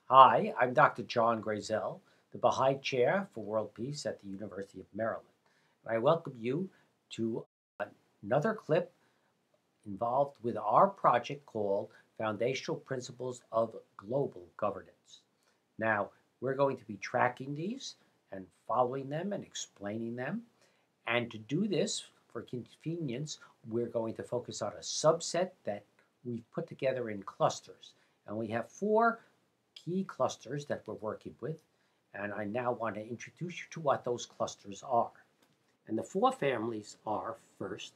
Hi, I'm Dr. John Grazel, the Baha'i Chair for World Peace at the University of Maryland. And I welcome you to another clip involved with our project called Foundational Principles of Global Governance. Now, we're going to be tracking these and following them and explaining them. And to do this, for convenience, we're going to focus on a subset that we've put together in clusters. And we have four key clusters that we're working with. And I now want to introduce you to what those clusters are. And the four families are first,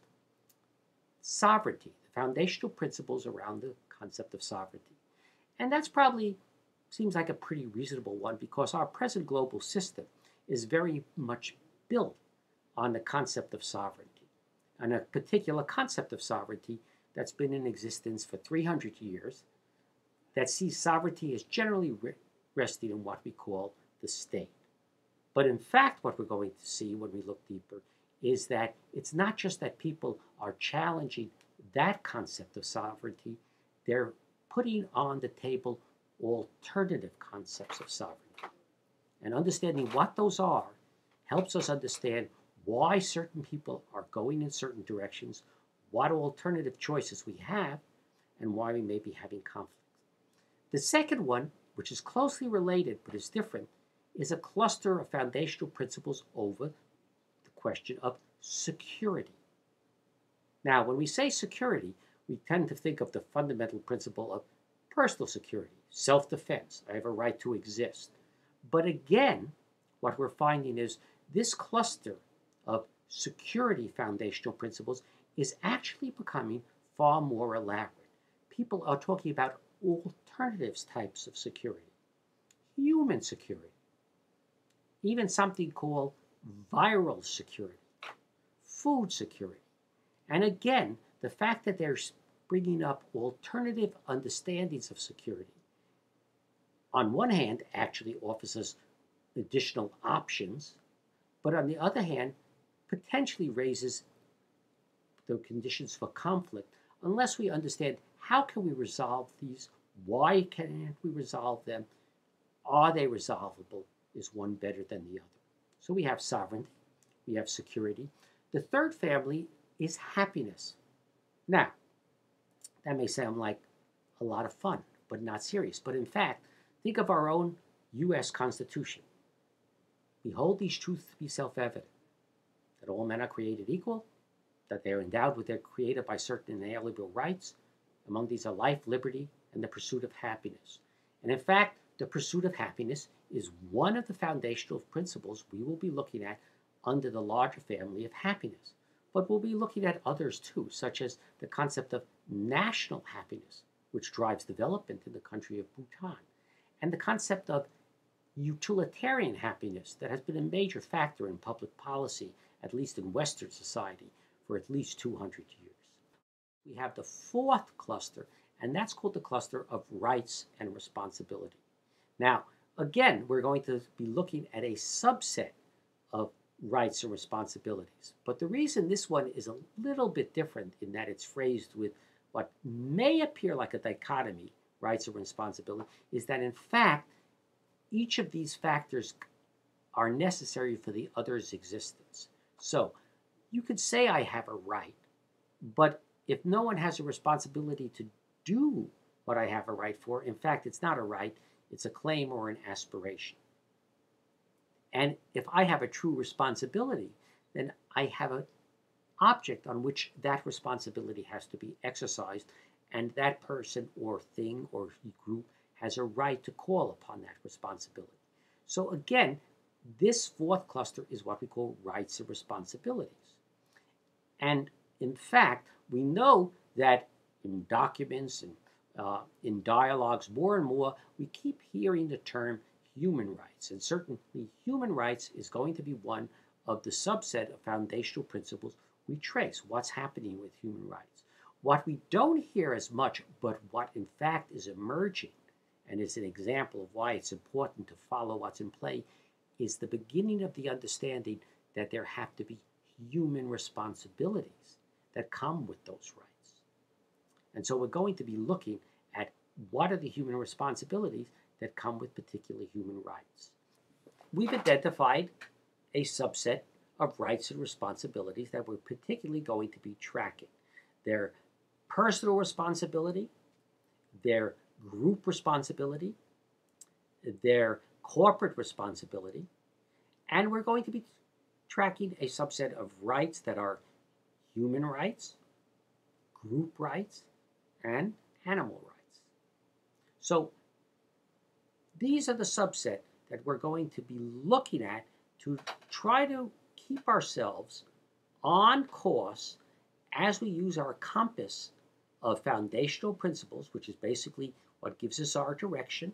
sovereignty, the foundational principles around the concept of sovereignty. And that's probably seems like a pretty reasonable one because our present global system is very much built on the concept of sovereignty, and a particular concept of sovereignty that's been in existence for 300 years that sees sovereignty as generally resting in what we call the state. But in fact, what we're going to see when we look deeper is that it's not just that people are challenging that concept of sovereignty, they're putting on the table alternative concepts of sovereignty. And understanding what those are helps us understand why certain people are going in certain directions, what alternative choices we have, and why we may be having conflicts. The second one, which is closely related but is different, is a cluster of foundational principles over the question of security. Now, when we say security, we tend to think of the fundamental principle of personal security, self-defense. I have a right to exist. But again, what we're finding is this cluster of security foundational principles is actually becoming far more elaborate. People are talking about alternatives types of security, human security, even something called viral security, food security. And again, the fact that they're bringing up alternative understandings of security, on one hand, actually offers us additional options, but on the other hand, potentially raises the conditions for conflict unless we understand how can we resolve these, why can't we resolve them, are they resolvable, is one better than the other. So we have sovereignty, we have security. The third family is happiness. Now, that may sound like a lot of fun, but not serious. But in fact, think of our own U.S. Constitution. We hold these truths to be self-evident, that all men are created equal, that they are endowed with their creator by certain inalienable rights. Among these are life, liberty, and the pursuit of happiness. And in fact, the pursuit of happiness is one of the foundational principles we will be looking at under the larger family of happiness. But we'll be looking at others too, such as the concept of national happiness, which drives development in the country of Bhutan, and the concept of utilitarian happiness that has been a major factor in public policy, at least in Western society, for at least 200 years. We have the fourth cluster, and that's called the cluster of rights and responsibility. Now, again, we're going to be looking at a subset of rights and responsibilities. But the reason this one is a little bit different in that it's phrased with what may appear like a dichotomy, rights and responsibility, is that in fact, each of these factors are necessary for the other's existence. So you could say I have a right, but if no one has a responsibility to do what I have a right for, in fact, it's not a right, it's a claim or an aspiration. And if I have a true responsibility, then I have an object on which that responsibility has to be exercised, and that person or thing or group has a right to call upon that responsibility. So again, this fourth cluster is what we call rights and responsibilities. And in fact, we know that in documents and in dialogues more and more, we keep hearing the term human rights. And certainly human rights is going to be one of the subset of foundational principles we trace. What's happening with human rights? What we don't hear as much, but what in fact is emerging, and is an example of why it's important to follow what's in play, is the beginning of the understanding that there have to be human responsibilities that come with those rights. And so we're going to be looking at what are the human responsibilities that come with particular human rights. We've identified a subset of rights and responsibilities that we're particularly going to be tracking. Their personal responsibility, their group responsibility, their corporate responsibility, and we're going to be tracking a subset of rights that are human rights, group rights, and animal rights. So these are the subset that we're going to be looking at to try to keep ourselves on course as we use our compass of foundational principles, which is basically what gives us our direction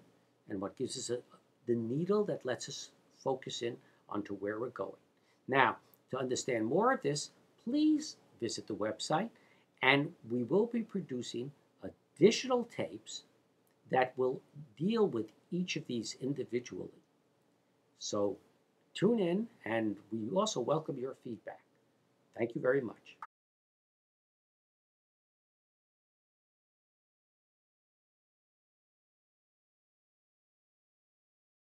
and what gives us the needle that lets us focus in onto where we're going. Now, to understand more of this, please visit the website, and we will be producing additional tapes that will deal with each of these individually. So tune in, and we also welcome your feedback. Thank you very much.